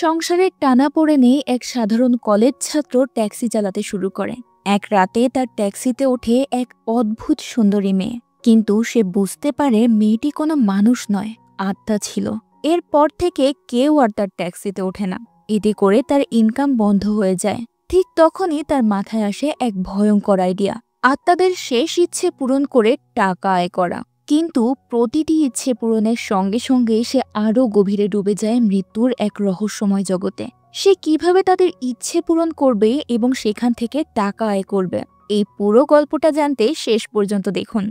সংসারের টানাপোড়েনে এক সাধারণ কলেজ ছাত্র ট্যাক্সি চালাতে শুরু করে। এক রাতে তার ট্যাক্সিতে ওঠে এক অদ্ভুত সুন্দরী মেয়ে, কিন্তু সে বুঝতে পারে মেয়েটি কোনো মানুষ নয়, আত্মা ছিল। এরপর থেকে কেউ আর তার ট্যাক্সিতে ওঠে না। এতে করে তার ইনকাম বন্ধ হয়ে যায়। ঠিক তখনই তার মাথায় আসে এক ভয়ঙ্কর আইডিয়া, আত্মাদের শেষ ইচ্ছে পূরণ করে টাকা আয় করা। কিন্তু প্রতিটি ইচ্ছে পূরণের সঙ্গে সঙ্গে সে আরও গভীরে ডুবে যায় মৃত্যুর এক রহস্যময় জগতে। সে কিভাবে তাদের ইচ্ছে পূরণ করবে এবং সেখান থেকে টাকা আয় করবে, এই পুরো গল্পটা জানতে শেষ পর্যন্ত দেখুন।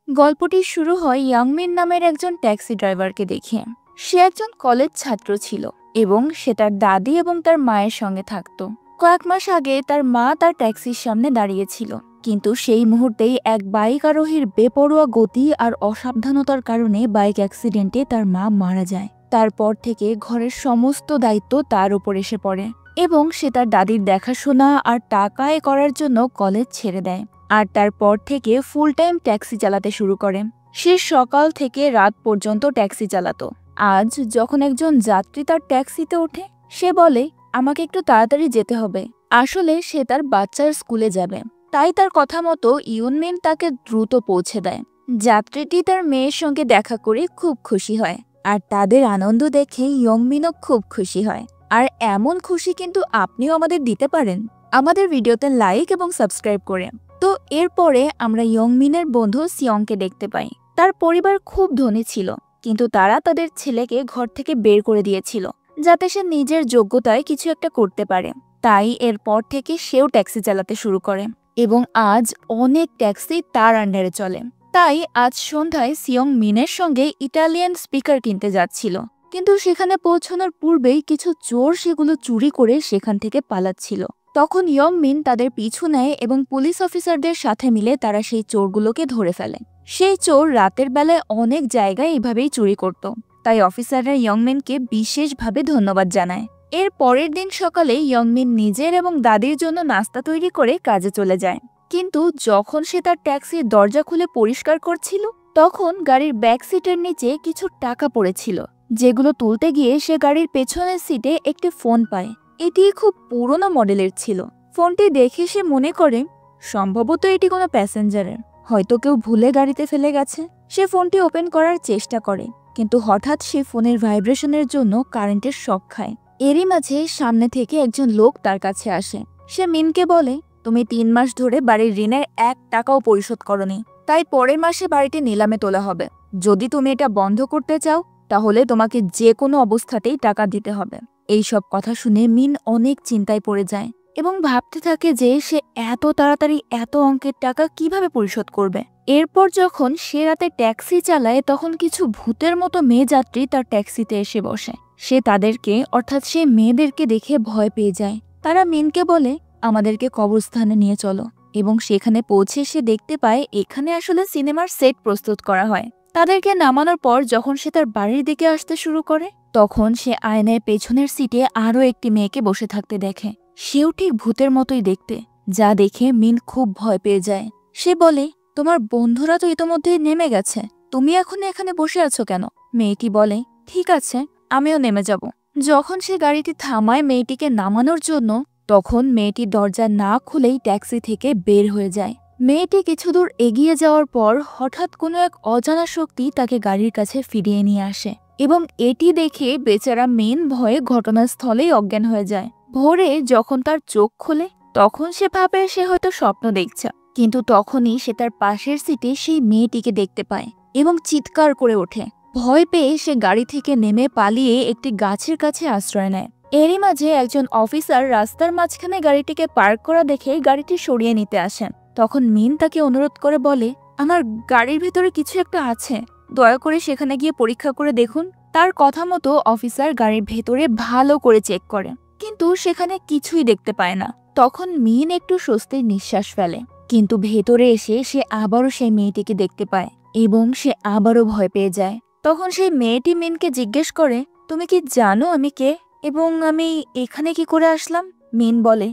গল্পটি শুরু হয় ইয়াংমিন নামের একজন ট্যাক্সি ড্রাইভারকে দেখে। সে একজন কলেজ ছাত্র ছিল এবং সে তার দাদি এবং তার মায়ের সঙ্গে থাকত। কয়েক মাস আগে তার মা তার ট্যাক্সির সামনে দাঁড়িয়েছিল, কিন্তু সেই মুহূর্তেই এক বাইক আরোহীর বেপরোয়া গতি আর অসাবধানতার কারণে বাইক অ্যাক্সিডেন্টে তার মা মারা যায়। তারপর থেকে ঘরের সমস্ত দায়িত্ব তার উপর এসে পড়ে এবং সে তার দাদির দেখাশোনা আর টাকা আয় করার জন্য কলেজ ছেড়ে দেয়। আর তারপর থেকে ফুল টাইম ট্যাক্সি চালাতে শুরু করে। সে সকাল থেকে রাত পর্যন্ত ট্যাক্সি চালাতো। আজ যখন একজন যাত্রী তার ট্যাক্সিতে ওঠে, সে বলে, আমাকে একটু তাড়াতাড়ি যেতে হবে। আসলে সে তার বাচ্চার স্কুলে যাবে, তাই তার কথা মতো ইউনমিন তাকে দ্রুত পৌঁছে দেয়। যাত্রীটি তার মেয়ের সঙ্গে দেখা করে খুব খুশি হয়, আর তাদের আনন্দ দেখে ইয়ংমিনও খুব খুশি হয়। আর এমন খুশি কিন্তু আপনিও আমাদের দিতে পারেন আমাদের ভিডিওতে লাইক এবং সাবস্ক্রাইব করে। তো এরপরে আমরা ইয়ংমিনের বন্ধু সিয়ংকে দেখতে পাই। তার পরিবার খুব ধনী ছিল, কিন্তু তারা তাদের ছেলেকে ঘর থেকে বের করে দিয়েছিল যাতে সে নিজের যোগ্যতায় কিছু একটা করতে পারে। তাই এরপর থেকে সেও ট্যাক্সি চালাতে শুরু করে এবং আজ অনেক ট্যাক্সি তার আন্ডারে চলে। তাই আজ সন্ধ্যায় সিয়ং মিনের সঙ্গে ইটালিয়ান স্পিকার কিনতে যাচ্ছিল, কিন্তু সেখানে পৌঁছানোর পূর্বেই কিছু চোর সেগুলো চুরি করে সেখান থেকে পালাচ্ছিল। তখন ইয়ংমিন তাদের পিছু নেয় এবং পুলিশ অফিসারদের সাথে মিলে তারা সেই চোরগুলোকে ধরে ফেলে। সেই চোর রাতের বেলায় অনেক জায়গায় এভাবেই চুরি করত, তাই অফিসাররা ইয়ংমিনকে বিশেষভাবে ধন্যবাদ জানায়। এর পরের দিন সকালে ইয়ংমিন নিজের এবং দাদির জন্য নাস্তা তৈরি করে কাজে চলে যায়। কিন্তু যখন সে তার ট্যাক্সির দরজা খুলে পরিষ্কার করছিল, তখন গাড়ির ব্যাক সিটের নিচে কিছু টাকা পড়েছিল, যেগুলো তুলতে গিয়ে সে গাড়ির পেছনের সিটে একটি ফোন পায়। এটি খুব পুরনো মডেলের ছিল। ফোনটি দেখে সে মনে করে সম্ভবত এটি কোনো প্যাসেঞ্জারের, হয়তো কেউ ভুলে গাড়িতে ফেলে গেছে। সে ফোনটি ওপেন করার চেষ্টা করে, কিন্তু হঠাৎ সে ফোনের ভাইব্রেশনের জন্য কারেন্টের শক খায়। এরই মাঝে সামনে থেকে একজন লোক তার কাছে আসে। সে মিনকে বলে, তুমি 3 মাস ধরে বাড়ির ঋণের 1 টাকাও পরিশোধ করনি, তাই পরের মাসে বাড়িটি নিলামে তোলা হবে। যদি তুমি এটা বন্ধ করতে চাও, তাহলে তোমাকে যে কোনো অবস্থাতেই টাকা দিতে হবে। এই সব কথা শুনে মিন অনেক চিন্তায় পড়ে যায় এবং ভাবতে থাকে যে সে এত তাড়াতাড়ি এত অঙ্কের টাকা কিভাবে পরিশোধ করবে। এরপর যখন সে রাতে ট্যাক্সি চালায়, তখন কিছু ভূতের মতো মেয়ে যাত্রী তার ট্যাক্সিতে এসে বসে। সে তাদেরকে অর্থাৎ সে মেয়েদেরকে দেখে ভয় পেয়ে যায়। তারা মিনকে বলে, আমাদেরকে কবরস্থানে নিয়ে চলো, এবং সেখানে পৌঁছে সে দেখতে পায় এখানে আসলে সিনেমার সেট প্রস্তুত করা হয়। তাদেরকে নামানোর পর যখন সে তার বাড়ির দিকে আসতে শুরু করে, তখন সে আয়নায় পেছনের সিটে আরও একটি মেয়েকে বসে থাকতে দেখে। সেও ঠিক ভূতের মতোই দেখতে, যা দেখে মিন খুব ভয় পেয়ে যায়। সে বলে, তোমার বন্ধুরা তো ইতোমধ্যেই নেমে গেছে, তুমি এখন এখানে বসে আছো কেন? মেয়েটি বলে, ঠিক আছে, আমিও নেমে যাব। যখন সে গাড়িটি থামায় মেয়েটিকে নামানোর জন্য, তখন মেয়েটি দরজা না খুলেই ট্যাক্সি থেকে বের হয়ে যায়। মেয়েটি কিছু দূর এগিয়ে যাওয়ার পর হঠাৎ কোনো এক অজানা শক্তি তাকে গাড়ির কাছে ফিরিয়ে নিয়ে আসে, এবং এটি দেখে বেচারা মিন ভয়ে ঘটনাস্থলেই অজ্ঞান হয়ে যায়। ভোরে যখন তার চোখ খোলে, তখন সে ভাবে সে হয়তো স্বপ্ন দেখছে, কিন্তু তখনই সে তার পাশের সিটে সেই মেয়েটিকে দেখতে পায় এবং চিৎকার করে ওঠে। ভয় পেয়ে সে গাড়ি থেকে নেমে পালিয়ে একটি গাছের কাছে আশ্রয় নেয়। এরই মাঝে একজন অফিসার রাস্তার মাঝখানে গাড়িটিকে পার্ক করা দেখে গাড়িটি সরিয়ে নিতে আসেন। তখন মিন তাকে অনুরোধ করে বলে, আমার গাড়ির ভেতরে কিছু একটা আছে, দয়া করে সেখানে গিয়ে পরীক্ষা করে দেখুন। তার কথা মতো অফিসার গাড়ির ভেতরে ভালো করে চেক করে, কিন্তু সেখানে কিছুই দেখতে পায় না। তখন মিন একটু স্বস্তির নিঃশ্বাস ফেলে, কিন্তু ভেতরে এসে সে আবারও সেই মেয়েটিকে দেখতে পায় এবং সে আবারও ভয় পেয়ে যায়। তখন সেই মেয়েটি মিনকে জিজ্ঞেস করে, তুমি কি জানো আমি কে এবং আমি এখানে কি করে আসলাম? মিন বলে,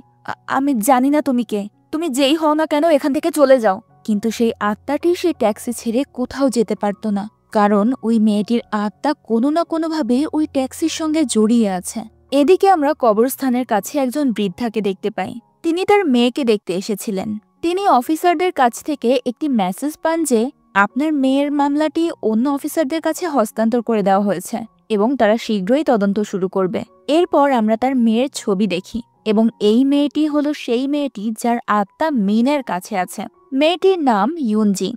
আমি জানি না তুমি কে, তুমি যেই হও না কেন এখান থেকে চলে যাও। কিন্তু সেই আত্মাটি সেই ট্যাক্সি ছেড়ে কোথাও যেতে পারত না, কারণ ওই মেয়েটির আত্মা কোনো না কোনোভাবে ওই ট্যাক্সির সঙ্গে জড়িয়ে আছে। এদিকে আমরা কবরস্থানের কাছে একজন বৃদ্ধাকে দেখতে পাই। তিনি তার মেয়েকে দেখতে এসেছিলেন। তিনি অফিসারদের কাছ থেকে একটি মেসেজ পান যে আপনার মেয়ের মামলাটি অন্য অফিসারদের কাছে হস্তান্তর করে দেওয়া হয়েছে এবং তারা শীঘ্রই তদন্ত শুরু করবে। এরপর আমরা তার মেয়ের ছবি দেখি এবং এই মেয়েটি হলো সেই মেয়েটি যার আত্মা মিনের কাছে আছে। মেয়েটির নাম ইউনজি।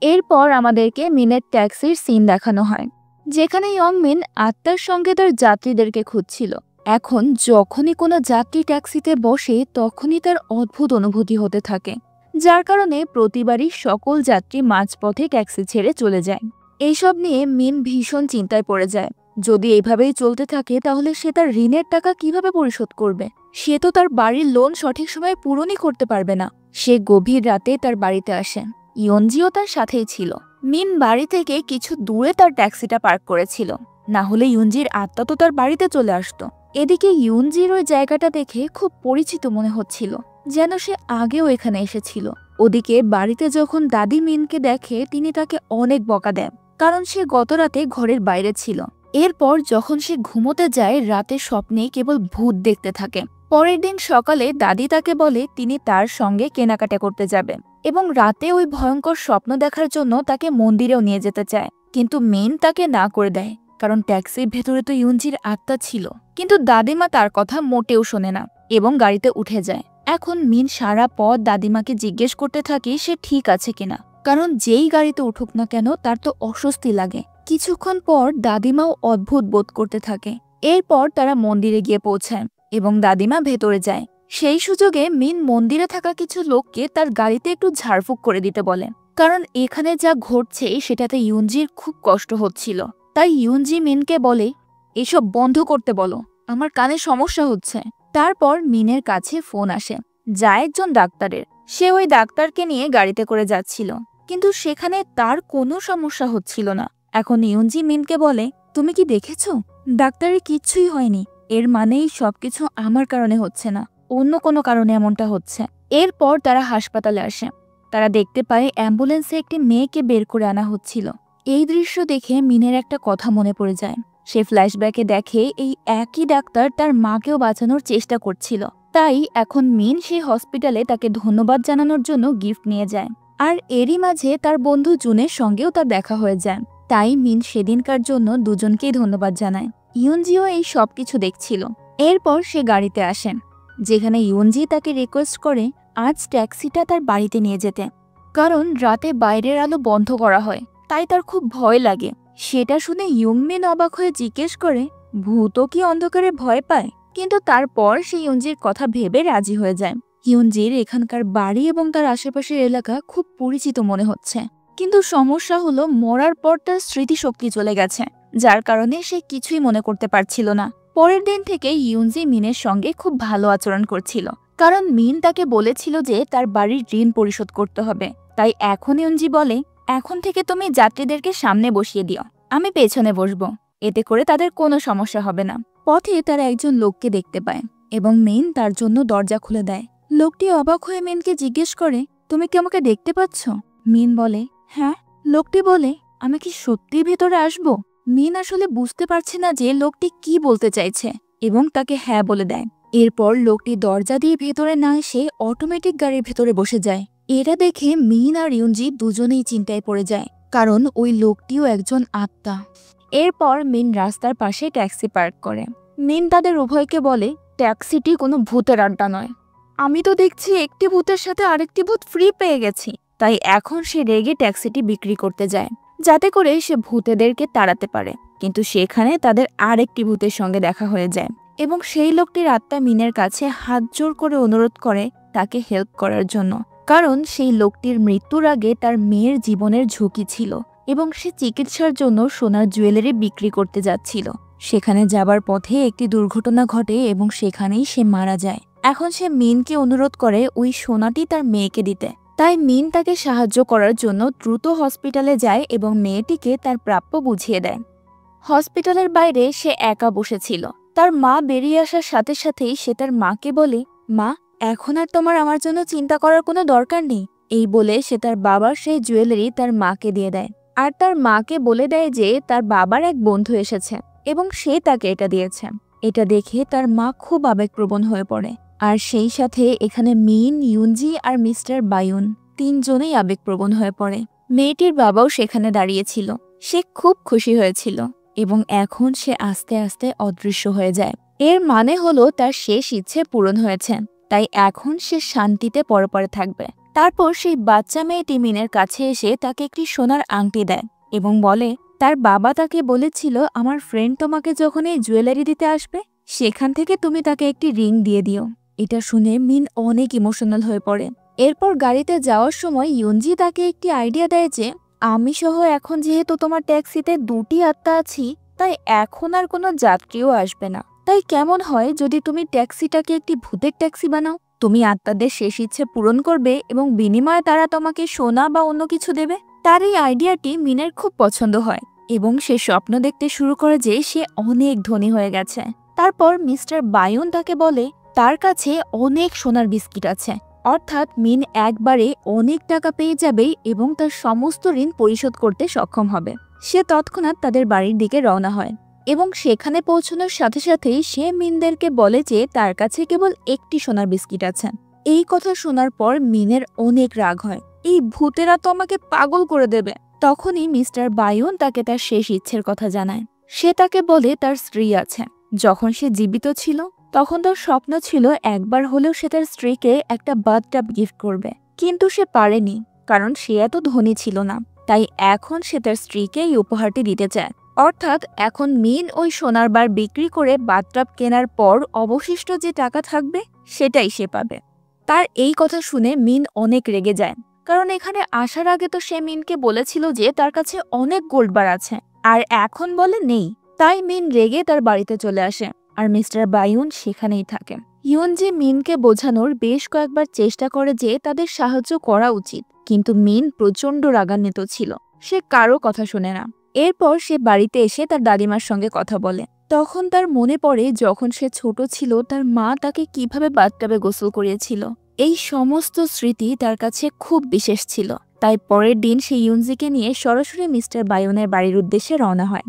এরপর আমাদেরকে মিনের ট্যাক্সির সিন দেখানো হয়, যেখানে ইয়ংমিন আত্মার সঙ্গে তার যাত্রীদেরকে খুঁজছিল। এখন যখনই কোনো যাত্রী ট্যাক্সিতে বসে তখনই তার অদ্ভুত অনুভূতি হতে থাকে, যার কারণে প্রতিবারই সকল যাত্রী মাঝপথে ট্যাক্সি ছেড়ে চলে যায়। এইসব নিয়ে মিন ভীষণ চিন্তায় পড়ে যায়। যদি এভাবেই চলতে থাকে তাহলে সে তার ঋণের টাকা কিভাবে পরিশোধ করবে? সে তো তার বাড়ির লোন সঠিক সময়ে পূরণই করতে পারবে না। সে গভীর রাতে তার বাড়িতে আসে। ইয়নজিও তার সাথেই ছিল। মিন বাড়ি থেকে কিছু দূরে তার ট্যাক্সিটা পার্ক করেছিল, না হলে ইয়নজির আত্মা তো তার বাড়িতে চলে আসতো। এদিকে ইয়নজির ওই জায়গাটা দেখে খুব পরিচিত মনে হচ্ছিল, যেন সে আগেও এখানে এসেছিল। ওদিকে বাড়িতে যখন দাদি মিনকে দেখে তিনি তাকে অনেক বকা দেন, কারণ সে গতরাতে ঘরের বাইরে ছিল। এরপর যখন সে ঘুমোতে যায় রাতে স্বপ্নে কেবল ভূত দেখতে থাকে। পরের দিন সকালে দাদি তাকে বলে তিনি তার সঙ্গে কেনাকাটা করতে যাবেন এবং রাতে ওই ভয়ঙ্কর স্বপ্ন দেখার জন্য তাকে মন্দিরেও নিয়ে যেতে চায়, কিন্তু মিন তাকে না করে দেয়, কারণ ট্যাক্সির ভেতরে তো ইয়নজির আত্মা ছিল। কিন্তু দাদিমা তার কথা মোটেও শোনে না এবং গাড়িতে উঠে যায়। এখন মিন সারা পথ দাদিমাকে জিজ্ঞেস করতে থাকে সে ঠিক আছে কিনা, কারণ যেই গাড়িতে উঠুক না কেন তার তো অস্বস্তি লাগে। কিছুক্ষণ পর দাদিমাও অদ্ভুত বোধ করতে থাকে। এরপর তারা মন্দিরে গিয়ে পৌঁছায় এবং দাদিমা ভেতরে যায়। সেই সুযোগে মিন মন্দিরে থাকা কিছু লোককে তার গাড়িতে একটু ঝাড়ফুঁক করে দিতে বলে, কারণ এখানে যা ঘটছে সেটাতে ইয়নজির খুব কষ্ট হচ্ছিল। তাই ইয়নজি মিনকে বলে এসব বন্ধ করতে বলো, আমার কানে সমস্যা হচ্ছে। তারপর মিনের কাছে ফোন আসে, যা একজন ডাক্তারের। সে ওই ডাক্তারকে নিয়ে গাড়িতে করে যাচ্ছিল, কিন্তু সেখানে তার কোনো সমস্যা হচ্ছিল না। এখন ইয়নজি মিনকে বলে তুমি কি দেখেছো? ডাক্তারের কিচ্ছুই হয়নি, এর মানেই সবকিছু আমার কারণে হচ্ছে না, অন্য কোনো কারণে এমনটা হচ্ছে। এরপর তারা হাসপাতালে আসে। তারা দেখতে পায় অ্যাম্বুলেন্সে একটি মেয়েকে বের করে আনা হচ্ছিল। এই দৃশ্য দেখে মিনের একটা কথা মনে পড়ে যায়। সে ফ্ল্যাশব্যাকে দেখে এই একই ডাক্তার তার মাকেও বাঁচানোর চেষ্টা করছিল। তাই এখন মিন সেই হসপিটালে তাকে ধন্যবাদ জানানোর জন্য গিফট নিয়ে যায়। আর এরই মাঝে তার বন্ধু জুনের সঙ্গেও তার দেখা হয়ে যায়। তাই মিন সেদিনকার জন্য দুজনকেই ধন্যবাদ জানায়। ইয়নজিও এই সবকিছু দেখছিল। এরপর সে গাড়িতে আসেন, যেখানে ইয়নজি তাকে রিকোয়েস্ট করে আজ ট্যাক্সিটা তার বাড়িতে নিয়ে যেতে, কারণ রাতে বাইরের আলো বন্ধ করা হয়, তাই তার খুব ভয় লাগে। সেটা শুনে ইয়ংমিন অবাক হয়ে জিজ্ঞেস করে ভূতও কি অন্ধকারে ভয় পায়? কিন্তু তারপর সে ইয়নজির কথা ভেবে রাজি হয়ে যায়। ইয়নজির এখানকার বাড়ি এবং তার আশেপাশের এলাকা খুব পরিচিত মনে হচ্ছে, কিন্তু সমস্যা হলো মরার পর তার স্মৃতিশক্তি চলে গেছে, যার কারণে সে কিছুই মনে করতে পারছিল না। পরের দিন থেকে ইয়নজি মিনের সঙ্গে খুব ভালো আচরণ করছিল, কারণ মিন তাকে বলেছিল যে তার বাড়ির ঋণ পরিশোধ করতে হবে। তাই এখন ইয়নজি বলে এখন থেকে তুমি যাত্রীদেরকে সামনে বসিয়ে দিও, আমি পেছনে বসবো, এতে করে তাদের কোনো সমস্যা হবে না। পথে তারা একজন লোককে দেখতে পায় এবং মিন তার জন্য দরজা খুলে দেয়। লোকটি অবাক হয়ে মিনকে জিজ্ঞেস করে তুমি কি আমাকে দেখতে পাচ্ছ? মিন বলে হ্যাঁ। লোকটি বলে আমি কি সত্যি ভেতরে আসবো? মিন আসলে বুঝতে পারছে না যে লোকটি কি বলতে চাইছে এবং তাকে হ্যাঁ বলে দেয়। এরপর লোকটি দরজা দিয়ে ভেতরে না এসে অটোমেটিক গাড়ির ভেতরে বসে যায়। এটা দেখে মিন আর ইয়নজি দুজনেই চিন্তায় পড়ে যায়, কারণ ওই লোকটিও একজন আত্মা। এরপর মিন রাস্তার পাশে ট্যাক্সি পার্ক করে। মিন তাদের উভয়কে বলে ট্যাক্সিটি কোনো ভূতের আড্ডা নয়, আমি তো দেখছি একটি ভূতের সাথে আরেকটি ভূত ফ্রি পেয়ে গেছি। তাই এখন সে রেগে ট্যাক্সিটি বিক্রি করতে যায়, যাতে করে সে ভূতেদেরকে তাড়াতে পারে। কিন্তু সেখানে তাদের আরেকটি ভূতের সঙ্গে দেখা হয়ে যায় এবং সেই লোকটির আত্মা মিনের কাছে হাত জোর করে অনুরোধ করে তাকে হেল্প করার জন্য, কারণ সেই লোকটির মৃত্যুর আগে তার মেয়ের জীবনের ঝুঁকি ছিল এবং সে চিকিৎসার জন্য সোনার জুয়েলারি বিক্রি করতে যাচ্ছিল। সেখানে যাবার পথে একটি দুর্ঘটনা ঘটে এবং সেখানেই সে মারা যায়। এখন সে মিনকে অনুরোধ করে ওই সোনাটি তার মেয়েকে দিতে। তাই মিন তাকে সাহায্য করার জন্য দ্রুত হসপিটালে যায় এবং মেয়েটিকে তার প্রাপ্য বুঝিয়ে দেয়। হসপিটালের বাইরে সে একা বসেছিল। তার মা বেরিয়ে আসার সাথে সাথেই সে তার মাকে বলে মা, এখন আর তোমার আমার জন্য চিন্তা করার কোনো দরকার নেই। এই বলে সে তার বাবার সেই জুয়েলারি তার মাকে দিয়ে দেয়। আর তার মাকে বলে দেয় যে তার বাবার এক বন্ধু এসেছে এবং সে তাকে এটা দিয়েছে। এটা দেখে তার মা খুব আবেগপ্রবণ হয়ে পড়ে। আর সেই সাথে এখানে মিন, ইউনজি আর মিস্টার বায়ুন তিনজনেই আবেগপ্রবণ হয়ে পড়ে। মেয়েটির বাবাও সেখানে দাঁড়িয়েছিল। সে খুব খুশি হয়েছিল এবং এখন সে আস্তে আস্তে অদৃশ্য হয়ে যায়। এর মানে হলো তার শেষ ইচ্ছে পূরণ হয়েছে, তাই এখন সে শান্তিতে পরপরে থাকবে। তারপর সেই বাচ্চা মেয়েটি মিনের কাছে এসে তাকে একটি সোনার আংটি দেয় এবং বলে তার বাবা তাকে বলেছিল আমার ফ্রেন্ড তোমাকে যখন এই জুয়েলারি দিতে আসবে সেখান থেকে তুমি তাকে একটি রিং দিয়ে দিও। এটা শুনে মিন অনেক ইমোশনাল হয়ে পড়ে। এরপর গাড়িতে যাওয়ার সময় ইউনজি তাকে একটি আইডিয়া দেয় যে আমি সহ এখন যেহেতু তোমার ট্যাক্সিতে দুটি আত্মা আছি, তাই এখন আর কোনো যাত্রীও আসবে না। তাই কেমন হয় যদি তুমি ট্যাক্সিটাকে একটি ভূতের ট্যাক্সি বানাও? তুমি আত্মাদের শেষ ইচ্ছে পূরণ করবে এবং বিনিময়ে তারা তোমাকে সোনা বা অন্য কিছু দেবে। তার এই আইডিয়াটি মিনের খুব পছন্দ হয় এবং সে স্বপ্ন দেখতে শুরু করে যে সে অনেক ধনী হয়ে গেছে। তারপর মিস্টার বায়ুন তাকে বলে তার কাছে অনেক সোনার বিস্কিট আছে, অর্থাৎ মিন একবারে অনেক টাকা পেয়ে যাবে এবং তার সমস্ত ঋণ পরিশোধ করতে সক্ষম হবে। সে তৎক্ষণাৎ তাদের বাড়ির দিকে রওনা হয় এবং সেখানে পৌঁছানোর সাথে সাথেই সে মিনদেরকে বলে যে তার কাছে কেবল একটি সোনার বিস্কিট আছে। এই কথা শোনার পর মিনের অনেক রাগ হয়। এই ভূতেরা তো আমাকে পাগল করে দেবে। তখনই মিস্টার বায়ুন তাকে তার শেষ ইচ্ছের কথা জানায়। সে তাকে বলে তার স্ত্রী আছে। যখন সে জীবিত ছিল তখন তার স্বপ্ন ছিল একবার হলেও সে তার স্ত্রীকে একটা বাথটাব গিফট করবে, কিন্তু সে পারেনি কারণ সে এত ধনী ছিল না। তাই এখন সে তার স্ত্রীকে এই উপহারটি দিতে চায়। অর্থাৎ এখন মিন ওই সোনার বার বিক্রি করে বাথটাব কেনার পর অবশিষ্ট যে টাকা থাকবে সেটাই সে পাবে। তার এই কথা শুনে মিন অনেক রেগে যায়, কারণ এখানে আসার আগে তো সে মিনকে বলেছিল যে তার কাছে অনেক গোল্ড বার আছে, আর এখন বলে নেই। তাই মিন রেগে তার বাড়িতে চলে আসে আর মিস্টার বায়ুন সেখানেই থাকে। ইউনজি মিনকে বোঝানোর বেশ কয়েকবার চেষ্টা করে যে তাদের সাহায্য করা উচিত, কিন্তু মিন প্রচন্ড রাগান্বিত ছিল। সে কারো কথা শোনে না। এরপর সে বাড়িতে এসে তার দাদিমার সঙ্গে কথা বলে। তখন তার মনে পড়ে যখন সে ছোট ছিল তার মা তাকে কিভাবে বাথটাবে গোসল করিয়েছিল। এই সমস্ত স্মৃতি তার কাছে খুব বিশেষ ছিল। তাই পরের দিন সে ইউনজিকে নিয়ে সরাসরি মিস্টার বায়ুনের বাড়ির উদ্দেশ্যে রওনা হয়।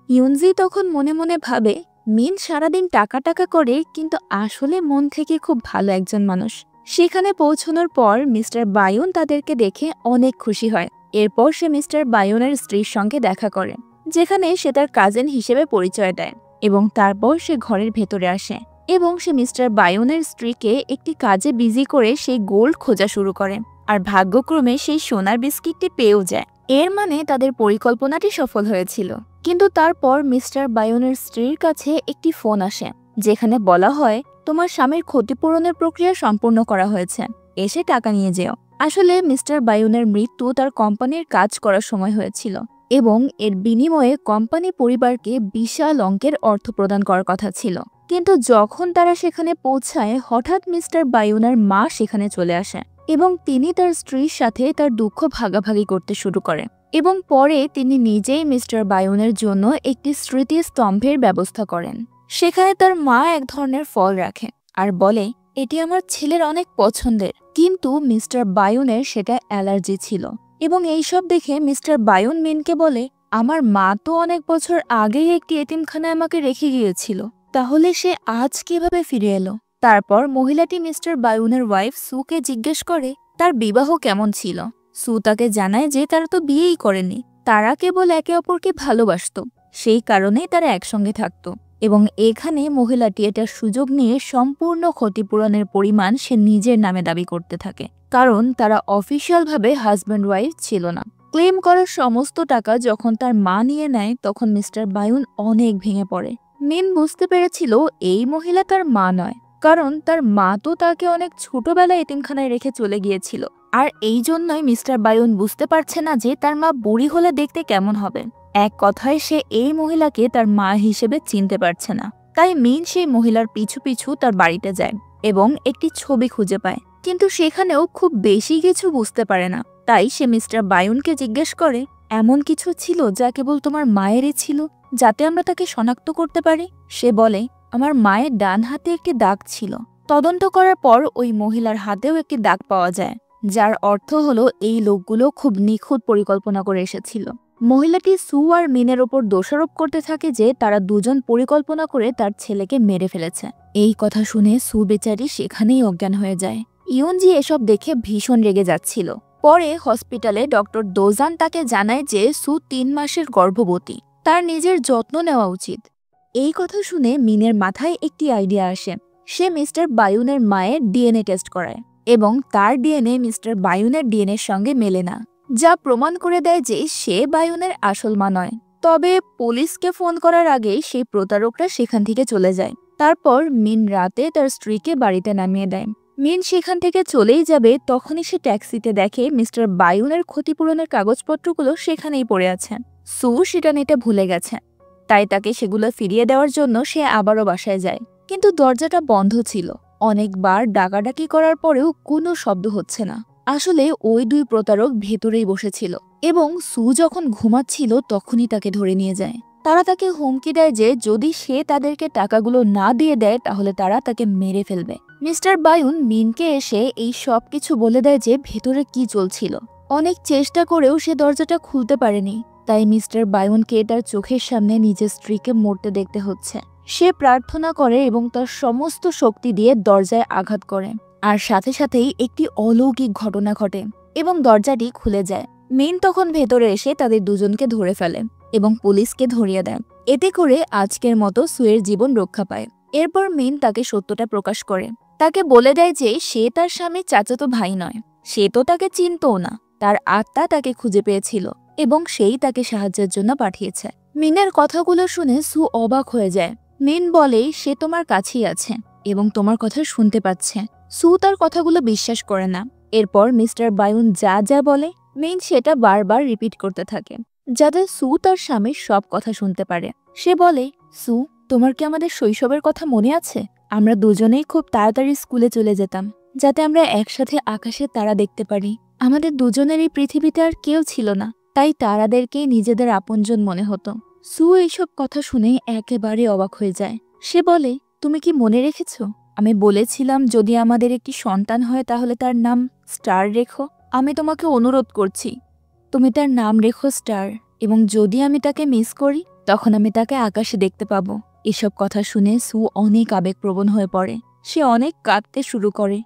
ইউনজি তখন মনে মনে ভাবে মিন সারাদিন টাকা টাকা করে, কিন্তু আসলে মন থেকে খুব ভালো একজন মানুষ। সেখানে পৌঁছানোর পর মিস্টার বায়ুন তাদেরকে দেখে অনেক খুশি হয়। এরপর সে মিস্টার বায়ুনের স্ত্রীর সঙ্গে দেখা করে, যেখানে সে তার কাজিন হিসেবে পরিচয় দেয় এবং তারপর সে ঘরের ভেতরে আসে এবং সে মিস্টার বায়ুনের স্ত্রীকে একটি কাজে বিজি করে সেই গোল্ড খোঁজা শুরু করে। আর ভাগ্যক্রমে সেই সোনার বিস্কিটটি পেয়েও যায়। এর মানে তাদের পরিকল্পনাটি সফল হয়েছিল। কিন্তু তারপর মিস্টার বায়ুনের স্ত্রীর কাছে একটি ফোন আসে, যেখানে বলা হয় তোমার স্বামীর ক্ষতিপূরণের প্রক্রিয়া সম্পূর্ণ করা হয়েছে, এসে টাকা নিয়ে যেও। আসলে মিস্টার বায়ুনের মৃত্যু তার কোম্পানির কাজ করার সময় হয়েছিল এবং এর বিনিময়ে কোম্পানি পরিবারকে বিশাল অঙ্কের অর্থ প্রদান করার কথা ছিল। কিন্তু যখন তারা সেখানে পৌঁছায় হঠাৎ মিস্টার বায়ুনের মা সেখানে চলে আসে এবং তিনি তার স্ত্রীর সাথে তার দুঃখ ভাগাভাগি করতে শুরু করে এবং পরে তিনি নিজেই মিস্টার বায়ুনের জন্য একটি স্মৃতিস্তম্ভের ব্যবস্থা করেন। সেখানে তার মা এক ধরনের ফল রাখে আর বলে এটি আমার ছেলের অনেক পছন্দের, কিন্তু মিস্টার বায়ুনের সেটা অ্যালার্জি ছিল। এবং এইসব দেখে মিস্টার বায়ুন মিনকে বলে আমার মা তো অনেক বছর আগেই একটি এতিমখানায় আমাকে রেখে গিয়েছিল, তাহলে সে আজ কিভাবে ফিরে এলো? তারপর মহিলাটি মিস্টার বায়ুনের ওয়াইফ সুকে জিজ্ঞেস করে তার বিবাহ কেমন ছিল। সু তাকে জানায় যে তারা তো বিয়েই করেনি, তারা কেবল একে অপরকে ভালোবাসত, সেই কারণেই তারা একসঙ্গে থাকত। এবং এখানে মহিলাটি এটার সুযোগ নিয়ে সম্পূর্ণ ক্ষতিপূরণের পরিমাণ সে নিজের নামে দাবি করতে থাকে, কারণ তারা অফিসিয়ালভাবে হাজব্যান্ড ওয়াইফ ছিল না। ক্লেম করার সমস্ত টাকা যখন তার মা নিয়ে নেয় তখন মিস্টার বায়ুন অনেক ভেঙে পড়ে। মিন বুঝতে পেরেছিল এই মহিলা তার মা নয়, কারণ তার মা তো তাকে অনেক ছোটবেলায় এতিমখানায় রেখে চলে গিয়েছিল। আর এই জন্যই মিস্টার বায়ুন বুঝতে পারছে না যে তার মা বুড়ি হলে দেখতে কেমন হবে। এক কথায় সে এই মহিলাকে তার মা হিসেবে চিনতে পারছে না। তাই মিন সেই মহিলার পিছু পিছু তার বাড়িতে যায় এবং একটি ছবি খুঁজে পায়, কিন্তু সেখানেও খুব বেশি কিছু বুঝতে পারে না। তাই সে মিস্টার বায়ুনকে জিজ্ঞেস করে এমন কিছু ছিল যা কেবল তোমার মায়েরই ছিল, যাতে আমরা তাকে শনাক্ত করতে পারি? সে বলে আমার মায়ের ডান হাতে একটি দাগ ছিল। তদন্ত করার পর ওই মহিলার হাতেও একটি দাগ পাওয়া যায়, যার অর্থ হলো এই লোকগুলো খুব নিখুঁত পরিকল্পনা করে এসেছিল। মহিলাটি সু আর মিনের ওপর দোষারোপ করতে থাকে যে তারা দুজন পরিকল্পনা করে তার ছেলেকে মেরে ফেলেছে। এই কথা শুনে সু বেচারি সেখানেই অজ্ঞান হয়ে যায়। ইয়নজি এসব দেখে ভীষণ রেগে যাচ্ছিল। পরে হসপিটালে ডক্টর দোজান তাকে জানায় যে সু 3 মাসের গর্ভবতী, তার নিজের যত্ন নেওয়া উচিত। এই কথা শুনে মিনের মাথায় একটি আইডিয়া আসে। সে মিস্টার বায়ুনের মায়ের ডিএনএ টেস্ট করায় এবং তার ডিএনএ মিস্টার বায়ুনের ডিএনএর সঙ্গে মেলে না, যা প্রমাণ করে দেয় যে সে বায়ুনের আসল মা নয়। তবে পুলিশকে ফোন করার আগে সেই প্রতারকরা সেখান থেকে চলে যায়। তারপর মিন রাতে তার স্ত্রীকে বাড়িতে নামিয়ে দেয়। মিন সেখান থেকে চলেই যাবে, তখনই সে ট্যাক্সিতে দেখে মিস্টার বায়ুনের ক্ষতিপূরণের কাগজপত্রগুলো সেখানেই পড়ে আছে। সু সেটা নিতে ভুলে গেছে, তাই তাকে সেগুলো ফিরিয়ে দেওয়ার জন্য সে আবারও বাসায় যায়। কিন্তু দরজাটা বন্ধ ছিল। অনেকবার ডাকাডাকি করার পরেও কোনো শব্দ হচ্ছে না। আসলে ওই 2 প্রতারক ভেতরেই বসেছিল এবং সু যখন ঘুমাচ্ছিল তখনই তাকে ধরে নিয়ে যায়। তারা তাকে হুমকি দেয় যে যদি সে তাদেরকে টাকাগুলো না দিয়ে দেয় তাহলে তারা তাকে মেরে ফেলবে। মিস্টার বায়ুন মিনকে এসে এই সব কিছু বলে দেয় যে ভেতরে কি চলছিল। অনেক চেষ্টা করেও সে দরজাটা খুলতে পারেনি, তাই মিস্টার বায়ুনকে তার চোখের সামনে নিজের স্ত্রীকে মরতে দেখতে হচ্ছে। সে প্রার্থনা করে এবং তার সমস্ত শক্তি দিয়ে দরজায় আঘাত করে, আর সাথে সাথেই একটি অলৌকিক ঘটনা ঘটে এবং দরজাটি খুলে যায়। মিন তখন ভেতরে এসে তাদের দুজনকে ধরে ফেলে এবং পুলিশকে ধরিয়ে দেয়। এতে করে আজকের মতো সুয়ের জীবন রক্ষা পায়। এরপর মিন তাকে সত্যটা প্রকাশ করে। তাকে বলে দেয় যে সে তার স্বামীর চাচাতো ভাই নয়, সে তো তাকে চিনতও না। তার আত্মা তাকে খুঁজে পেয়েছিল এবং সেই তাকে সাহায্যের জন্য পাঠিয়েছে। মিনের কথাগুলো শুনে সু অবাক হয়ে যায়। মিন বলে সে তোমার কাছেই আছে এবং তোমার কথা শুনতে পাচ্ছে। সু তার কথাগুলো বিশ্বাস করে না। এরপর মিস্টার বায়ুন যা যা বলে মিন সেটা বারবার রিপিট করতে থাকে, যাতে সু তার স্বামীর সব কথা শুনতে পারে। সে বলে, সু, তোমার কি আমাদের শৈশবের কথা মনে আছে? আমরা দুজনেই খুব তাড়াতাড়ি স্কুলে চলে যেতাম, যাতে আমরা একসাথে আকাশে তারা দেখতে পারি। আমাদের দুজনের এই পৃথিবীতে আর কেউ ছিল না, তাই তারাদেরকেই নিজেদের আপনজন মনে হতো। সু এইসব কথা শুনে একেবারে অবাক হয়ে যায়। সে বলে, তুমি কি মনে রেখেছ? আমি বলেছিলাম যদি আমাদের একটি সন্তান হয় তাহলে তার নাম স্টার রেখো। আমি তোমাকে অনুরোধ করছি, তুমি তার নাম রেখো স্টার, এবং যদি আমি তাকে মিস করি তখন আমি তাকে আকাশে দেখতে পাবো। এসব কথা শুনে সু অনেক আবেগপ্রবণ হয়ে পড়ে। সে অনেক কাঁদতে শুরু করে।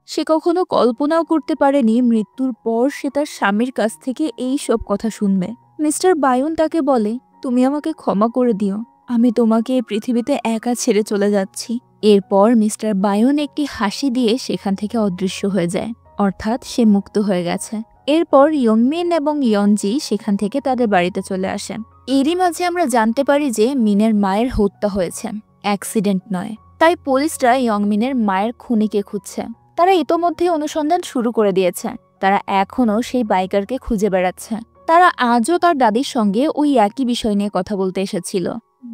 সে কখনো কল্পনাও করতে পারেনি মৃত্যুর পর সে তার স্বামীর কাছ থেকে এই সব কথা শুনবে। মিস্টার বায়ুন তাকে বলে, তুমি আমাকে ক্ষমা করে দিও, আমি তোমাকে এই পৃথিবীতে একা ছেড়ে চলে যাচ্ছি। এরপর মিস্টার বায়ুন একটি হাসি দিয়ে সেখান থেকে অদৃশ্য হয়ে যায়, অর্থাৎ সে মুক্ত হয়ে গেছে। এরপর ইয়ংমিন এবং ইয়নজি সেখান থেকে তাদের বাড়িতে চলে আসে। এরই মাঝে আমরা জানতে পারি যে মিনের মায়ের হত্যা হয়েছে, অ্যাক্সিডেন্ট নয়। তাই পুলিশরা ইয়ংমিনের মায়ের খুনিকে খুঁজছে। তারা ইতোমধ্যে অনুসন্ধান শুরু করে দিয়েছে। তারা এখনও সেই বাইকারকে খুঁজে বেড়াচ্ছে। তারা আজও তার দাদির সঙ্গে ওই একই বিষয় নিয়ে কথা বলতে এসেছিল।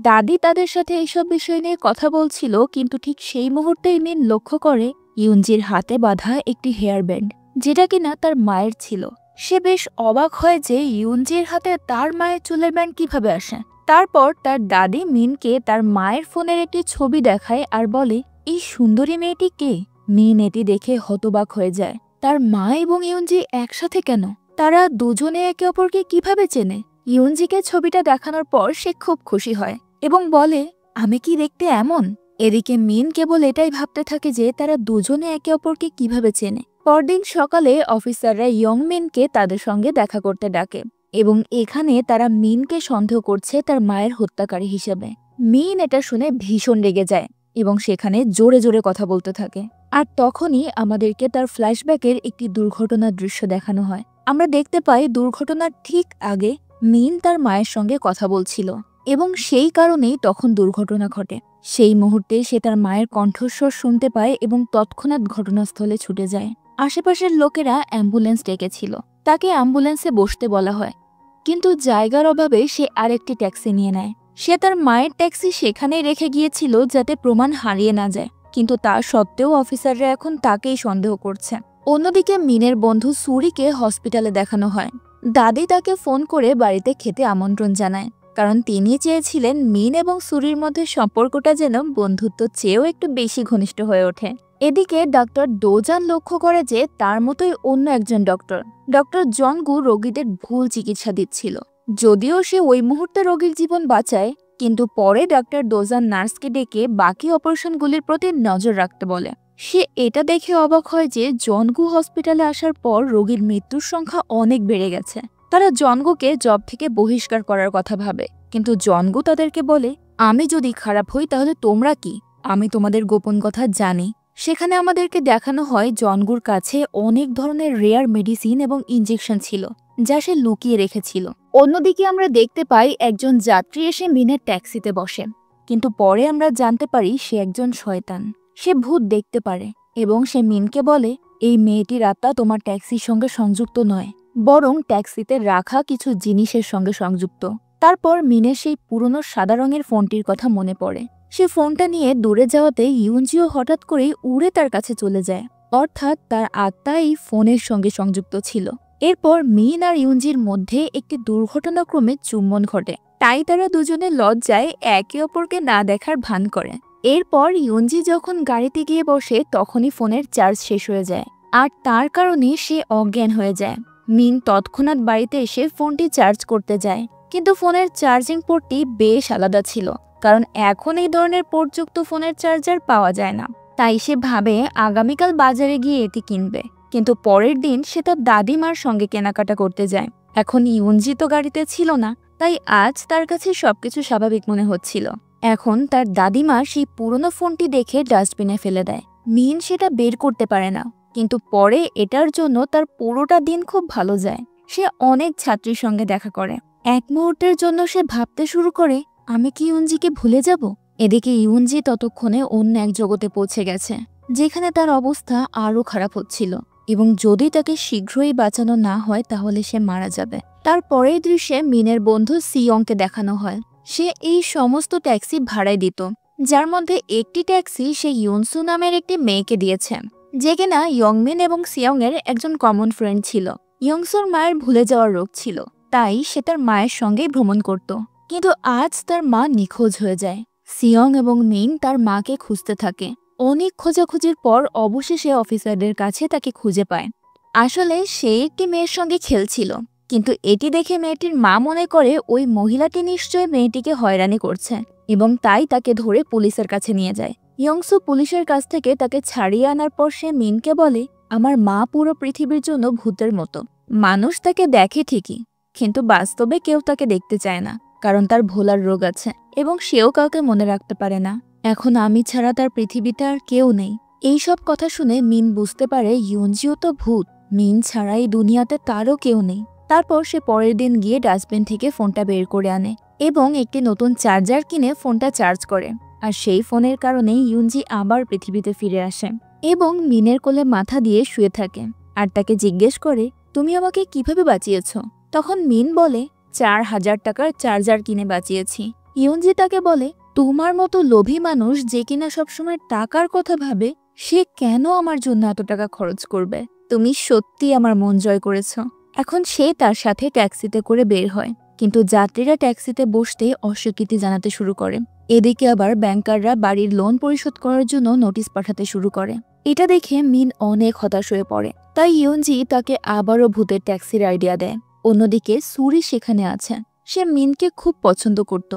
দাদি তাদের সাথে এইসব বিষয় নিয়ে কথা বলছিল, কিন্তু ঠিক সেই মুহূর্তেই মিন লক্ষ্য করে ইয়নজির হাতে বাঁধা একটি হেয়ার ব্যান্ড, যেটা কিনা তার মায়ের ছিল। সে বেশ অবাক হয় যে ইয়নজির হাতে তার মায়ের চুলের ব্যান্ড কিভাবে আসে। তারপর তার দাদি মিনকে তার মায়ের ফোনের একটি ছবি দেখায় আর বলে, এই সুন্দরী মেয়েটি কে? মিন এটি দেখে হতবাক হয়ে যায়। তার মা এবং ইয়নজি একসাথে কেন? তারা দুজনে একে অপরকে কিভাবে চেনে? ইয়নজিকে ছবিটা দেখানোর পর সে খুব খুশি হয় এবং বলে, আমি কি দেখতে এমন? এদিকে মিন কেবল এটাই ভাবতে থাকে যে তারা দুজনে একে অপরকে কিভাবে চেনে। পরদিন সকালে অফিসাররা ইয়ংমিনকে তাদের সঙ্গে দেখা করতে ডাকে এবং এখানে তারা মিনকে সন্দেহ করছে তার মায়ের হত্যাকারী হিসেবে। মিন এটা শুনে ভীষণ রেগে যায় এবং সেখানে জোরে জোরে কথা বলতে থাকে। আর তখনই আমাদেরকে তার ফ্ল্যাশব্যাকের একটি দুর্ঘটনার দৃশ্য দেখানো হয়। আমরা দেখতে পাই দুর্ঘটনার ঠিক আগে মিন তার মায়ের সঙ্গে কথা বলছিল এবং সেই কারণেই তখন দুর্ঘটনা ঘটে। সেই মুহূর্তে সে তার মায়ের কণ্ঠস্বর শুনতে পায় এবং তৎক্ষণাৎ ঘটনাস্থলে ছুটে যায়। আশেপাশের লোকেরা অ্যাম্বুলেন্স ডেকেছিল। তাকে অ্যাম্বুলেন্সে বসতে বলা হয়, কিন্তু জায়গার অভাবে সে আরেকটি ট্যাক্সি নিয়ে নেয়। সে তার মায়ের ট্যাক্সি সেখানেই রেখে গিয়েছিল যাতে প্রমাণ হারিয়ে না যায়, কিন্তু তা সত্ত্বেও অফিসাররা এখন তাকেই সন্দেহ করছে। অন্যদিকে মিনের বন্ধু সুরিকে হসপিটালে দেখানো হয়। দাদি তাকে ফোন করে বাড়িতে খেতে আমন্ত্রণ জানায়, কারণ তিনি চেয়েছিলেন মিন এবং সুরির মধ্যে সম্পর্কটা যেন বন্ধুত্ব চেয়েও একটু বেশি ঘনিষ্ঠ হয়ে ওঠে। এদিকে ডক্টর দোজান লক্ষ্য করে যে তার মতোই অন্য একজন ডক্টর জনগু রোগীদের ভুল চিকিৎসা দিচ্ছিল। যদিও সে ওই মুহূর্তে রোগীর জীবন বাঁচায়, কিন্তু পরে ডাক্তার ডোজান নার্সকে ডেকে বাকি অপারেশনগুলির প্রতি নজর রাখতে বলে। সে এটা দেখে অবাক হয় যে জনগু হসপিটালে আসার পর রোগীর মৃত্যুর সংখ্যা অনেক বেড়ে গেছে। তারা জনগুকে জব থেকে বহিষ্কার করার কথা ভাবে, কিন্তু জনগু তাদেরকে বলে, আমি যদি খারাপ হই তাহলে তোমরা কি? আমি তোমাদের গোপন কথা জানি। সেখানে আমাদেরকে দেখানো হয় জনগুর কাছে অনেক ধরনের রেয়ার মেডিসিন এবং ইনজেকশন ছিল, যা সে লুকিয়ে রেখেছিল। অন্যদিকে আমরা দেখতে পাই একজন যাত্রী এসে মিনের ট্যাক্সিতে বসে, কিন্তু পরে আমরা জানতে পারি সে একজন শয়তান। সে ভূত দেখতে পারে এবং সে মিনকে বলে, এই মেয়েটির আত্মা তোমার ট্যাক্সির সঙ্গে সংযুক্ত নয়, বরং ট্যাক্সিতে রাখা কিছু জিনিসের সঙ্গে সংযুক্ত। তারপর মিনের সেই পুরনো সাদা রঙের ফোনটির কথা মনে পড়ে। সে ফোনটা নিয়ে দূরে যাওয়াতে ইউনজিও হঠাৎ করেই উড়ে তার কাছে চলে যায়, অর্থাৎ তার আত্মা এই ফোনের সঙ্গে সংযুক্ত ছিল। এরপর মিন আর ইউনজির মধ্যে একটি দুর্ঘটনাক্রমে চুম্বন ঘটে, তাই তারা দুজনে লজ্জায় একে অপরকে না দেখার ভান করে। এরপর ইউনজি যখন গাড়িতে গিয়ে বসে তখনই ফোনের চার্জ শেষ হয়ে যায়, আর তার কারণে সে অজ্ঞান হয়ে যায়। মিন তৎক্ষণাৎ বাড়িতে এসে ফোনটি চার্জ করতে যায়, কিন্তু ফোনের চার্জিং পোর্টটি বেশ আলাদা ছিল, কারণ এখন এই ধরনের পোর্টযুক্ত ফোনের চার্জার পাওয়া যায় না। তাই সে ভাবে আগামীকাল বাজারে গিয়ে এটি কিনবে, কিন্তু পরের দিন সে তার দাদিমার সঙ্গে কেনাকাটা করতে যায়। এখন ইউনজি তো গাড়িতে ছিল না, তাই আজ তার কাছে সবকিছু স্বাভাবিক মনে হচ্ছিল। এখন তার দাদিমা সেই পুরনো ফোনটি দেখে ডাস্টবিনে ফেলে দেয়। মিন সেটা বের করতে পারে না, কিন্তু পরে এটার জন্য তার পুরোটা দিন খুব ভালো যায়। সে অনেক ছাত্রীর সঙ্গে দেখা করে। এক মুহূর্তের জন্য সে ভাবতে শুরু করে, আমি কি ইউনজিকে ভুলে যাব? এদিকে ইউনজি ততক্ষণে অন্য এক জগতে পৌঁছে গেছে, যেখানে তার অবস্থা আরও খারাপ হচ্ছিল, এবং যদি তাকে শীঘ্রই বাঁচানো না হয় তাহলে সে মারা যাবে। তার পরের দৃশ্যে মিনের বন্ধু সিয়ংকে দেখানো হয়। সে এই সমস্ত ট্যাক্সি ভাড়ায় দিত, যার মধ্যে একটি ট্যাক্সি সে ইউনসু নামের একটি মেয়েকে দিয়েছে, যে কিনা ইয়ংমিন এবং সিয়ং এর একজন কমন ফ্রেন্ড ছিল। ইয়ংসুর মায়ের ভুলে যাওয়ার রোগ ছিল, তাই সে তার মায়ের সঙ্গেই ভ্রমণ করত। কিন্তু আজ তার মা নিখোঁজ হয়ে যায়। সিয়ং এবং মিন তার মাকে খুঁজতে থাকে। অনেক খোঁজাখুঁজির পর অবশেষে অফিসারদের কাছে তাকে খুঁজে পায়। আসলে সে একটি মেয়ের সঙ্গে খেলছিল, কিন্তু এটি দেখে মেয়েটির মা মনে করে ওই মহিলাটি নিশ্চয়ই মেয়েটিকে হয়রানি করছে, এবং তাই তাকে ধরে পুলিশের কাছে নিয়ে যায়। ইয়ংসু পুলিশের কাছ থেকে তাকে ছাড়িয়ে আনার পর সে মিনকে বলে, আমার মা পুরো পৃথিবীর জন্য ভূতের মতো। মানুষ তাকে দেখে ঠিকই, কিন্তু বাস্তবে কেউ তাকে দেখতে চায় না, কারণ তার ভোলার রোগ আছে এবং সেও কাউকে মনে রাখতে পারে না। এখন আমি ছাড়া তার পৃথিবীতে আর কেউ নেই। এইসব কথা শুনে মিন বুঝতে পারে ইউনজিও তো ভূত। মিন ছাড়া এই দুনিয়াতে তারও কেউ নেই। তারপর সে পরের দিন গিয়ে ডাস্টবিন থেকে ফোনটা বের করে আনে এবং একটি নতুন চার্জার কিনে ফোনটা চার্জ করে। আর সেই ফোনের কারণে ইউনজি আবার পৃথিবীতে ফিরে আসে এবং মিনের কোলে মাথা দিয়ে শুয়ে থাকে, আর তাকে জিজ্ঞেস করে, তুমি আমাকে কিভাবে বাঁচিয়েছ? তখন মিন বলে, 4000 টাকার চার্জার কিনে বাঁচিয়েছি। ইউনজি তাকে বলে, তোমার মতো লোভী মানুষ যে কিনা সবসময় টাকার কথা ভাবে, সে কেন আমার জন্য এত টাকা খরচ করবে? তুমি সত্যি আমার মন জয় করেছ। এখন সে তার সাথে ট্যাক্সিতে করে বের হয়, কিন্তু যাত্রীরা ট্যাক্সিতে বসতে অস্বীকৃতি জানাতে শুরু করে। এদিকে আবার ব্যাংকাররা বাড়ির লোন পরিশোধ করার জন্য নোটিশ পাঠাতে শুরু করে। এটা দেখে মিন অনেক হতাশ হয়ে পড়ে, তাই ইয়নজি তাকে আবারও ভূতের ট্যাক্সির আইডিয়া দেয়। অন্যদিকে সুরি সেখানে আছে। সে মিনকে খুব পছন্দ করত।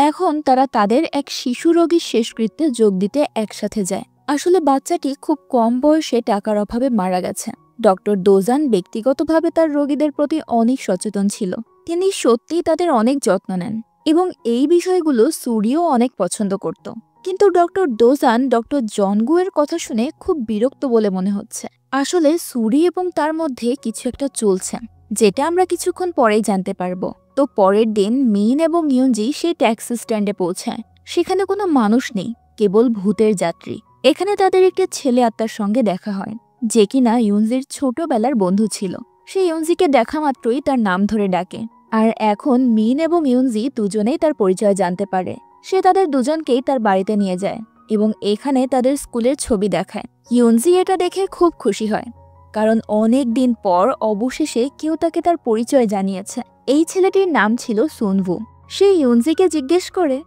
এখন তারা তাদের এক শিশু রোগীর শেষকৃত্যে যোগ দিতে একসাথে যায়। আসলে বাচ্চাটি খুব কম বয়সে টাকার অভাবে মারা গেছে। ডক্টর ডোজান ব্যক্তিগতভাবে তার রোগীদের প্রতি অনেক সচেতন ছিল। তিনি সত্যিই তাদের অনেক যত্ন নেন এবং এই বিষয়গুলো সুরিও অনেক পছন্দ করত। কিন্তু ডক্টর ডোজান ডক্টর জনগুয়ের কথা শুনে খুব বিরক্ত বলে মনে হচ্ছে। আসলে সুরি এবং তার মধ্যে কিছু একটা চলছে, যেটা আমরা কিছুক্ষণ পরেই জানতে পারবো। তো পরের দিন মিন এবং ইয়নজি সেই ট্যাক্সি স্ট্যান্ডে পৌঁছায়। সেখানে কোনো মানুষ নেই, কেবল ভূতের যাত্রী। এখানে তাদের একটি ছেলে আত্মার সঙ্গে দেখা হয়, যে কিনা ইয়নজির ছোটবেলার বন্ধু ছিল। সে ইয়নজিকে দেখা মাত্রই তার নাম ধরে ডাকে, আর এখন মিন এবং ইয়নজি দুজনেই তার পরিচয় জানতে পারে। সে তাদের দুজনকেই তার বাড়িতে নিয়ে যায় এবং এখানে তাদের স্কুলের ছবি দেখায়। ইয়নজি এটা দেখে খুব খুশি হয়, কারণ অনেক দিন পর অবশেষে কেউ তাকে তার পরিচয় জানিয়েছে। এই ছেলেটির নাম ছিল সুনভু। সে ইয়নজিকে জিজ্ঞেস করে,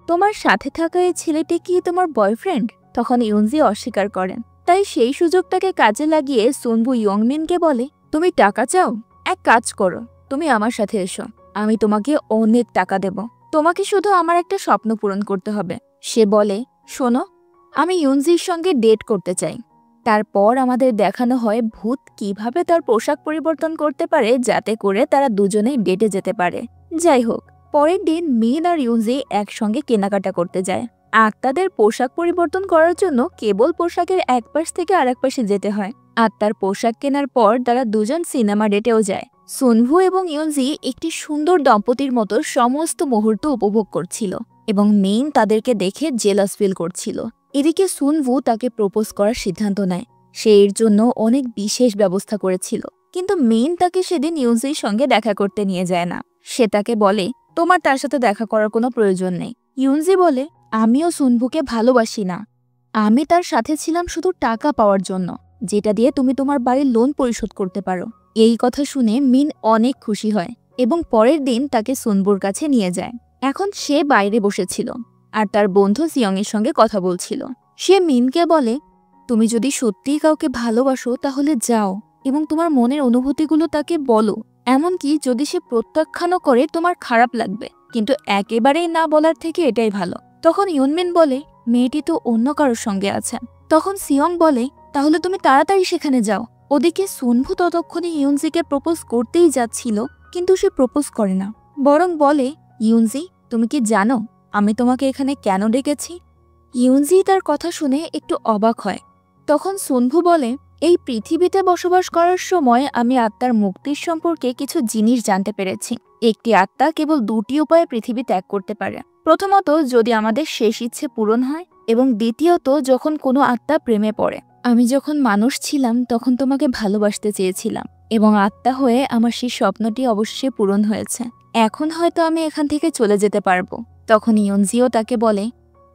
তোমার সাথে থাকা এই ছেলেটি কি তোমার বয়ফ্রেন্ড? তখন ইয়নজি অস্বীকার করেন। তাই সেই সুযোগটাকে কাজে লাগিয়ে সুনভু ইয়ংমিনকে বলে, তুমি টাকা চাও? এক কাজ করো, তুমি আমার সাথে এসো। আমি তোমাকে অনেক টাকা দেব, তোমাকে শুধু আমার একটা স্বপ্ন পূরণ করতে হবে। সে বলে, শোনো, আমি ইউনজির সঙ্গে ডেট করতে চাই। তারপর আমাদের দেখানো হয় ভূত কিভাবে তার পোশাক পরিবর্তন করতে পারে যাতে করে তারা দুজনেই ডেটে যেতে পারে। যাই হোক, পরের দিন মিন আর ইউনজি একসঙ্গে কেনাকাটা করতে যায়। আর তাদের পোশাক পরিবর্তন করার জন্য কেবল পোশাকের এক পাশ থেকে আরেক পাশে যেতে হয়। আর তার পোশাক কেনার পর তারা দুজন সিনেমা ডেটেও যায়। সুনভু এবং ইউনজি একটি সুন্দর দম্পতির মতো সমস্ত মুহূর্ত উপভোগ করছিল এবং মেইন তাদেরকে দেখে জেলাস ফিল করছিল। এদিকে সুনভু তাকে প্রপোজ করার সিদ্ধান্ত নেয়। সে এর জন্য অনেক বিশেষ ব্যবস্থা করেছিল, কিন্তু মেইন তাকে সেদিন ইউনজির সঙ্গে দেখা করতে নিয়ে যায় না। সে তাকে বলে, তোমার তার সাথে দেখা করার কোনো প্রয়োজন নেই। ইউনজি বলে, আমিও সুনভুকে ভালোবাসি না, আমি তার সাথে ছিলাম শুধু টাকা পাওয়ার জন্য, যেটা দিয়ে তুমি তোমার বাড়ির লোন পরিশোধ করতে পারো। এই কথা শুনে মিন অনেক খুশি হয় এবং পরের দিন তাকে সুনভুর কাছে নিয়ে যায়। এখন সে বাইরে বসেছিল আর তার বন্ধু সিয়ং এর সঙ্গে কথা বলছিল। সে মিনকে বলে, তুমি যদি সত্যিই কাউকে ভালোবাসো তাহলে যাও এবং তোমার মনের অনুভূতিগুলো তাকে বলো, এমনকি যদি সে প্রত্যাখ্যানও করে তোমার খারাপ লাগবে, কিন্তু একেবারেই না বলার থেকে এটাই ভালো। তখন ইউনমিন বলে, মেয়েটি তো অন্য কারোর সঙ্গে আছে। তখন সিয়ং বলে, তাহলে তুমি তাড়াতাড়ি সেখানে যাও। ওদিকে সুনভু ততক্ষণে ইউনজিকে প্রপোজ করতেই যাচ্ছিল, কিন্তু সে প্রপোজ করে না, বরং বলে, ইউনজি, তুমি কি জানো আমি তোমাকে এখানে কেন ডেকেছি? ইউনজি তার কথা শুনে একটু অবাক হয়। তখন সুনভু বলে, এই পৃথিবীতে বসবাস করার সময় আমি আত্মার মুক্তির সম্পর্কে কিছু জিনিস জানতে পেরেছি। একটি আত্মা কেবল দুটি উপায়ে পৃথিবী ত্যাগ করতে পারে। প্রথমত, যদি আমাদের শেষ ইচ্ছে পূরণ হয়, এবং দ্বিতীয়ত, যখন কোনো আত্মা প্রেমে পড়ে। আমি যখন মানুষ ছিলাম তখন তোমাকে ভালোবাসতে চেয়েছিলাম এবং আত্মা হয়ে আমার সেই স্বপ্নটি অবশ্যই পূরণ হয়েছে। এখন হয়তো আমি এখান থেকে চলে যেতে পারবো। তখন ইউনজিও তাকে বলে,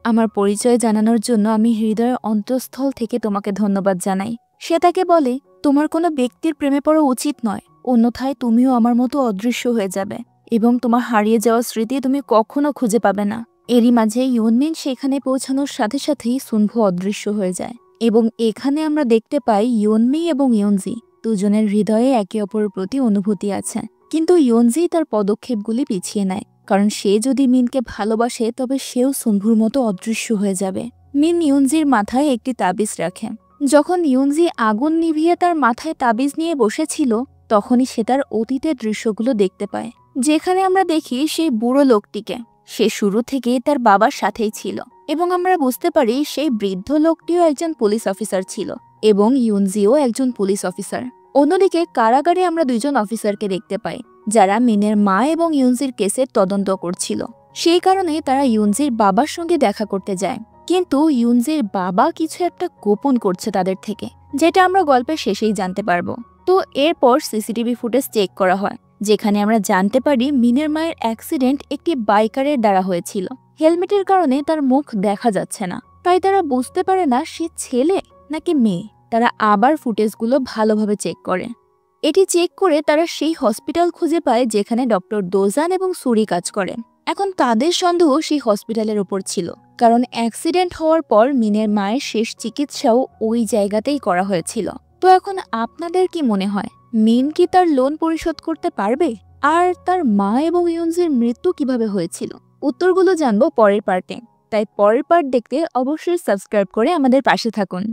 আমার পরিচয় জানানোর জন্য আমি হৃদয়ের অন্তঃস্থল থেকে তোমাকে ধন্যবাদ জানাই। সে তাকে বলে, তোমার কোনো ব্যক্তির প্রেমে পড়া উচিত নয়, অন্যথায় তুমিও আমার মতো অদৃশ্য হয়ে যাবে এবং তোমার হারিয়ে যাওয়া স্মৃতি তুমি কখনো খুঁজে পাবে না। এরই মাঝে ইউনমিন সেখানে পৌঁছানোর সাথে সাথেই সুনভু অদৃশ্য হয়ে যায় এবং এখানে আমরা দেখতে পাই ইউনমি এবং ইউনজি দুজনের হৃদয়ে একে অপরের প্রতি অনুভূতি আছে, কিন্তু ইউনজি তার পদক্ষেপগুলি পিছিয়ে নেয়, কারণ সে যদি মিনকে ভালোবাসে তবে সেও সুনভুর মতো অদৃশ্য হয়ে যাবে। মিন ইউনজির মাথায় একটি তাবিজ রাখে। যখন ইউনজি আগুন নিভিয়ে তার মাথায় তাবিজ নিয়ে বসেছিল, তখনই সে তার অতীতের দৃশ্যগুলো দেখতে পায়, যেখানে আমরা দেখি সেই বুড়ো লোকটিকে। সে শুরু থেকে তার বাবার সাথেই ছিল এবং আমরা বুঝতে পারি সেই বৃদ্ধ লোকটিও একজন পুলিশ অফিসার ছিল এবং ইউনজিও একজন পুলিশ অফিসার। অন্যদিকে কারাগারে আমরা দুইজন অফিসারকে দেখতে পাই, যারা মিনের মা এবং ইউনজির কেসের তদন্ত করছিল। সেই কারণে তারা ইউনজির বাবার সঙ্গে দেখা করতে যায়, কিন্তু ইউনজির বাবা কিছু একটা গোপন করছে তাদের থেকে, যেটা আমরা গল্পের শেষেই জানতে পারবো। তো এরপর সিসিটিভি ফুটেজ চেক করা হয়, যেখানে আমরা জানতে পারি মিনের মায়ের অ্যাক্সিডেন্ট একটি বাইকারের দ্বারা হয়েছিল। হেলমেটের কারণে তার মুখ দেখা যাচ্ছে না, তাই তারা বুঝতে পারে না সে ছেলে নাকি মেয়ে। তারা আবার ফুটেজগুলো ভালোভাবে চেক করে। এটি চেক করে তারা সেই হসপিটাল খুঁজে পায় যেখানে ডক্টর দোজান এবং সুরি কাজ করে। এখন তাদের সন্দেহ সেই হসপিটালের উপর ছিল, কারণ অ্যাক্সিডেন্ট হওয়ার পর মিনের মায়ের শেষ চিকিৎসাও ওই জায়গাতেই করা হয়েছিল। তো এখন আপনাদের কি মনে হয়, মিন কি তার লোন পরিশোধ করতে পারবে? আর তার মা এবং ইউনজির মৃত্যু কিভাবে হয়েছিল? উত্তরগুলো জানবো পরের পার্টে, তাই পরের পার্ট দেখতে অবশ্যই সাবস্ক্রাইব করে আমাদের পাশে থাকুন।